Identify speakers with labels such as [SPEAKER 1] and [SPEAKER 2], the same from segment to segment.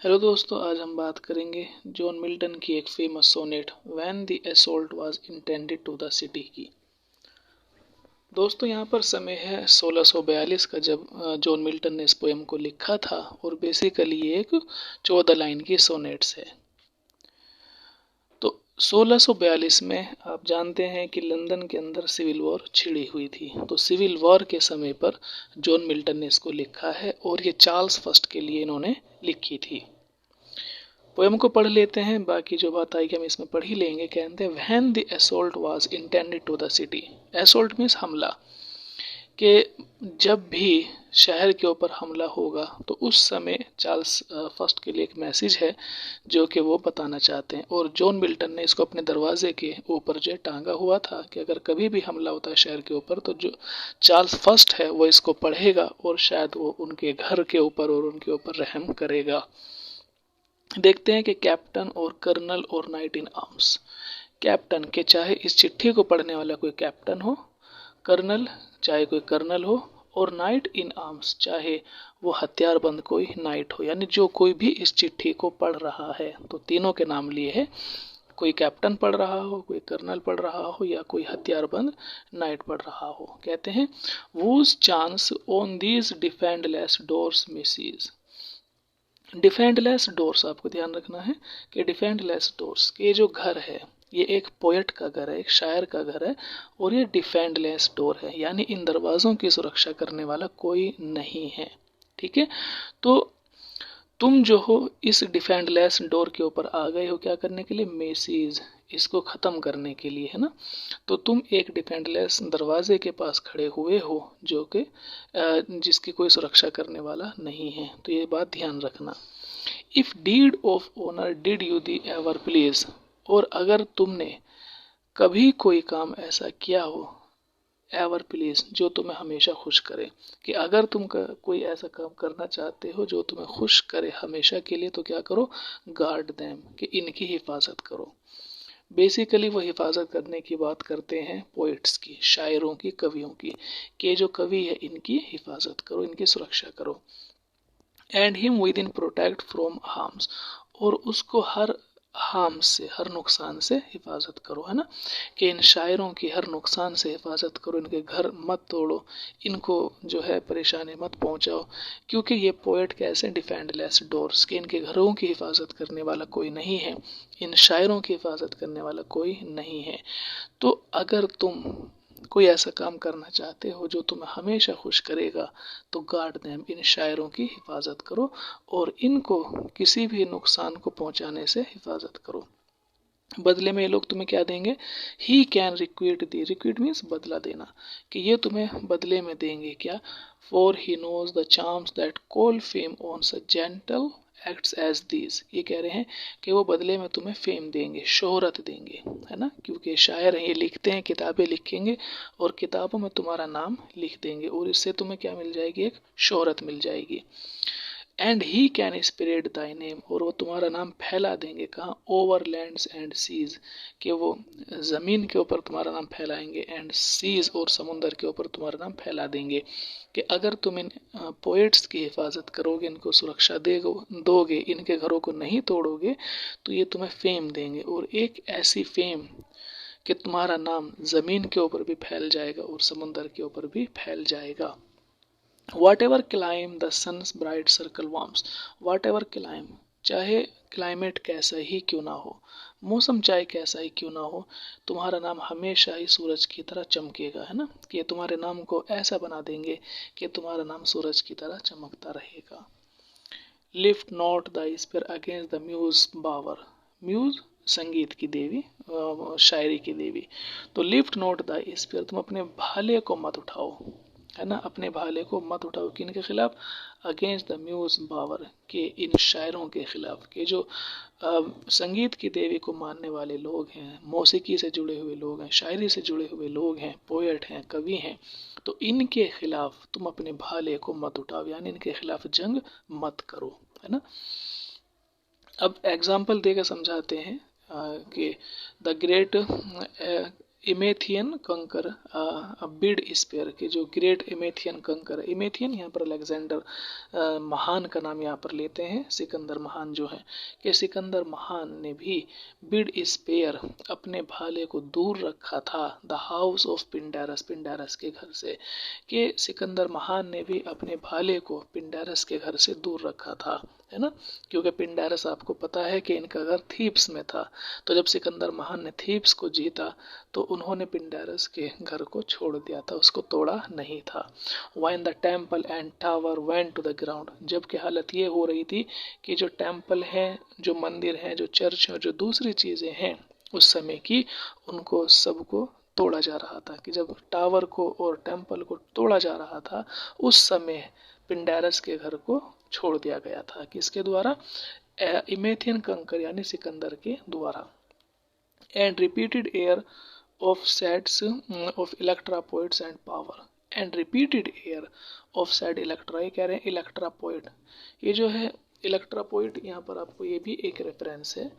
[SPEAKER 1] Hello दोस्तों, आज हम बात करेंगे जॉन मिल्टन की एक famous sonnet when the assault was intended to the city की। दोस्तों, यहाँ पर समय है 1642 का, जब जॉन मिल्टन ने इस पोएम को लिखा था। और बेसिकली ये एक 14 लाइन की सोनेट्स है। तो 1642 में आप जानते हैं कि लंदन के अंदर सिविल वॉर छिड़ी हुई थी। तो सिविल वॉर के समय पर जॉन मिल्टन ने इसको लिखा है और ये चार्ल्स फर्स्ट के लिए इन्होंने लिखी थी। पोएम को पढ़ लेते हैं, बाकी जो बात आएगी हम इसमें पढ़ ही लेंगे। कहते हैं when the assault was intended to the city. Assault means हमला, कि जब भी शहर के ऊपर हमला होगा तो उस समय चार्ल्स फर्स्ट के लिए एक मैसेज है जो कि वो बताना चाहते हैं। और जॉन मिल्टन ने इसको अपने दरवाजे के ऊपर जो टांगा हुआ था कि अगर कभी भी हमला होता है शहर के ऊपर तो जो चार्ल्स फर्स्ट है वो इसको पढ़ेगा और शायद वो उनके घर के ऊपर और उनके ऊपर रहम करेगा। देखते हैं कि कैप्टन और कर्नल और नाइट इन आर्म्स। कैप्टन के चाहे इस चिट्ठी को पढ़ने वाला कोई कैप्टन हो, कर्नल चाहे कोई कर्नल हो, और नाइट इन आर्म्स चाहे वो हथियारबंद कोई नाइट हो, यानी जो कोई भी इस चिट्ठी को पढ़ रहा है। तो तीनों के नाम लिए है, कोई कैप्टन पढ़ रहा हो, कोई कर्नल पढ़ रहा हो, या कोई हथियारबंद नाइट पढ़ रहा हो। कहते हैं whose chance on these defenseless doors misses। Defenceless doors, आपको ध्यान रखना है कि डिफेंडलेस डोर्स के जो घर है ये एक पोएट का घर है, एक शायर का घर है, और ये डिफेंडलेस डोर है, यानी इन दरवाज़ों की सुरक्षा करने वाला कोई नहीं है। ठीक है, तो तुम जो हो इस डिफेंडलेस डोर के ऊपर आ गए हो क्या करने के लिए? मेसीज, इसको ख़त्म करने के लिए, है ना। तो तुम एक डिफेंडलेस दरवाजे के पास खड़े हुए हो जो कि जिसकी कोई सुरक्षा करने वाला नहीं है। तो ये बात ध्यान रखना। If deed of honour did you thee ever please. और अगर तुमने कभी कोई काम ऐसा किया हो, एवर प्लीज, जो तुम्हें हमेशा खुश करे, कि अगर तुम कोई ऐसा काम करना चाहते हो जो तुम्हें खुश करे हमेशा के लिए, तो क्या करो? गार्ड देम, कि इनकी हिफाजत करो। बेसिकली वो हिफाजत करने की बात करते हैं पोइट्स की, शायरों की, कवियों की, कि जो कवि है इनकी हिफाजत करो, इनकी सुरक्षा करो। And him with in protect from harms, और उसको हर हार्म से, हर नुकसान से हिफाजत करो, है ना। कि इन शायरों की हर नुकसान से हिफाजत करो, इनके घर मत तोड़ो, इनको जो है परेशानी मत पहुंचाओ, क्योंकि ये पोएट कैसे? डिफेंडलेस डोर्स, के इनके घरों की हिफाजत करने वाला कोई नहीं है, इन शायरों की हिफाजत करने वाला कोई नहीं है। तो अगर तुम कोई ऐसा काम करना चाहते हो जो तुम्हें हमेशा खुश करेगा, तो गार्ड देम, इन शायरों की हिफाजत करो और इनको किसी भी नुकसान को पहुंचाने से हिफाजत करो। बदले में ये लोग तुम्हें क्या देंगे? ही कैन रिक्विट दी, रिक्विट मीन्स बदला देना, कि ये तुम्हें बदले में देंगे क्या? For he knows the charms that call fame on such gentle acts as these. ये कह रहे हैं कि वो बदले में तुम्हें फेम देंगे, शोहरत देंगे, है ना, क्योंकि शायर हैं, ये लिखते हैं, किताबें लिखेंगे और किताबों में तुम्हारा नाम लिख देंगे, और इससे तुम्हें क्या मिल जाएगी? एक शोहरत मिल जाएगी। And he can spread Dai name, और वो तुम्हारा नाम फैला देंगे। कहाँ? ओवर लैंड्स एंड सीज, कि वो ज़मीन के ऊपर तुम्हारा नाम फैलाएंगे, एंड सीज, और समुंदर के ऊपर तुम्हारा नाम फैला देंगे। कि अगर तुम इन पोएट्स की हिफाजत करोगे, इनको सुरक्षा दोगे, इनके घरों को नहीं तोड़ोगे, तो ये तुम्हें फेम देंगे, और एक ऐसी फेम कि तुम्हारा नाम ज़मीन के ऊपर भी फैल जाएगा और समुंदर के ऊपर भी फैल जाएगा। Whatever clime the sun's bright circle warms, whatever clime, चाहे क्लाइमेट कैसा ही क्यों ना हो, मौसम चाहे कैसा ही क्यों ना हो, तुम्हारा नाम हमेशा ही सूरज की तरह चमकेगा, है ना। कि तुम्हारे नाम को ऐसा बना देंगे कि तुम्हारा नाम सूरज की तरह चमकता रहेगा। Lift not the spear against the muse bower, muse संगीत की देवी, शायरी की देवी। तो लिफ्ट नॉट द स्पीयर, तुम अपने भाले को मत उठाओ, है ना, अपने भाले को मत उठाओ। किन के खिलाफ? अगेंस्ट द म्यूज बावर, के इन शायरों के खिलाफ, के जो संगीत की देवी को मानने वाले लोग हैं, मौसीकी से जुड़े हुए लोग हैं, शायरी से जुड़े हुए लोग हैं, पोएट हैं, कवि हैं। तो इनके खिलाफ तुम अपने भाले को मत उठाओ, यानी इनके खिलाफ जंग मत करो, है ना। अब एग्जाम्पल देकर समझाते हैं कि द ग्रेट इमेथियन कंकर बिड स्पेयर के जो ग्रेट इमेथियन कंकर, इमेथियन यहाँ पर अलेक्जेंडर महान का नाम यहाँ पर लेते हैं, सिकंदर महान जो है, कि सिकंदर महान ने भी बिड स्पेयर अपने भाले को दूर रखा था द हाउस ऑफ पिंडारस, पिंडारस के घर से, कि सिकंदर महान ने भी अपने भाले को पिंडारस के घर से दूर रखा था, है ना, क्योंकि पिंडारस आपको पता है कि इनका घर थीब्स में था। तो जब सिकंदर महान ने थीब्स को जीता तो उन्होंने पिंडारस के घर को छोड़ दिया था, उसको तोड़ा नहीं था। When the temple and tower went to the ground, जबकि हालत ये हो रही थी कि जो टेम्पल है, जो मंदिर है, जो चर्च है, जो दूसरी चीजें हैं उस समय की, उनको सबको तोड़ा जा रहा था, कि जब टावर को और टेम्पल को तोड़ा जा रहा था उस समय पिंडारस के घर को छोड़ दिया गया था। किसके द्वारा? इमेथियन कंकर यानी सिकंदर के द्वारा। And repeated air of sets of Electra poets and power, and repeated air of said Electra, ये कह रहे हैं इलेक्ट्रा पोइट, ये जो है इलेक्ट्रा पोइट, यहाँ पर आपको ये भी एक रेफरेंस है।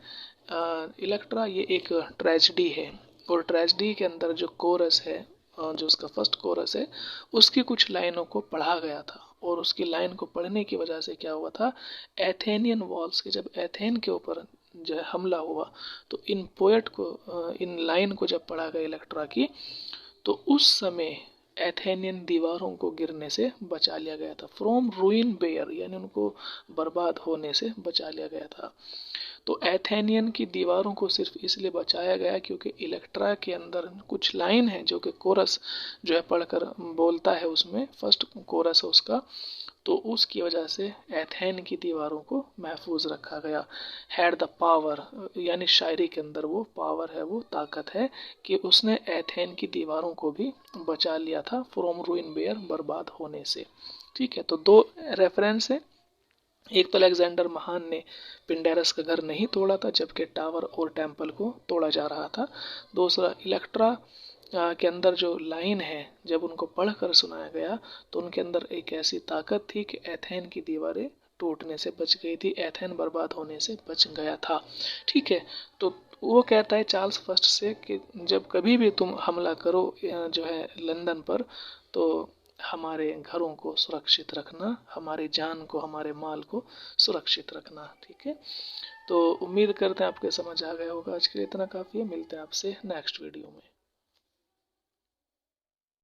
[SPEAKER 1] इलेक्ट्रा ये एक ट्रेजेडी है, और ट्रेजेडी के अंदर जो कोरस है, जो उसका फर्स्ट कोरस है, उसकी कुछ लाइनों को पढ़ा गया था, और उसकी लाइन को पढ़ने की वजह से क्या हुआ था, एथेनियन वॉल्स के, जब एथेन के ऊपर जो है हमला हुआ, तो इन पोएट को, इन लाइन को जब पढ़ा गया इलेक्ट्रा की, तो उस समय एथेनियन दीवारों को गिरने से बचा लिया गया था, फ्रॉम रूइन बेयर, यानी उनको बर्बाद होने से बचा लिया गया था। तो एथेनियन की दीवारों को सिर्फ इसलिए बचाया गया क्योंकि इलेक्ट्रा के अंदर कुछ लाइन है जो कि कोरस जो है पढ़कर बोलता है, उसमें फर्स्ट कोरस है उसका, तो उसकी वजह से एथेन की दीवारों को महफूज रखा गया। हैड द पावर, यानी शायरी के अंदर वो पावर है, वो ताकत है कि उसने एथेन की दीवारों को भी बचा लिया था फ्रॉम रूइन बेयर, बर्बाद होने से। ठीक है, तो दो रेफरेंस है, एक तो अलेक्जेंडर महान ने पिंडारस का घर नहीं तोड़ा था जबकि टावर और टेम्पल को तोड़ा जा रहा था। दूसरा, इलेक्ट्रा के अंदर जो लाइन है जब उनको पढ़कर सुनाया गया तो उनके अंदर एक ऐसी ताकत थी कि एथेन की दीवारें टूटने से बच गई थी, एथेन बर्बाद होने से बच गया था। ठीक है, तो वो कहता है चार्ल्स फर्स्ट से कि जब कभी भी तुम हमला करो जो है लंदन पर, तो हमारे घरों को सुरक्षित रखना, हमारी जान को, हमारे माल को सुरक्षित रखना। ठीक है, तो उम्मीद करते हैं आपके समझ आ गया होगा। आज के लिए इतना काफ़ी है, मिलते हैं आपसे नेक्स्ट वीडियो में।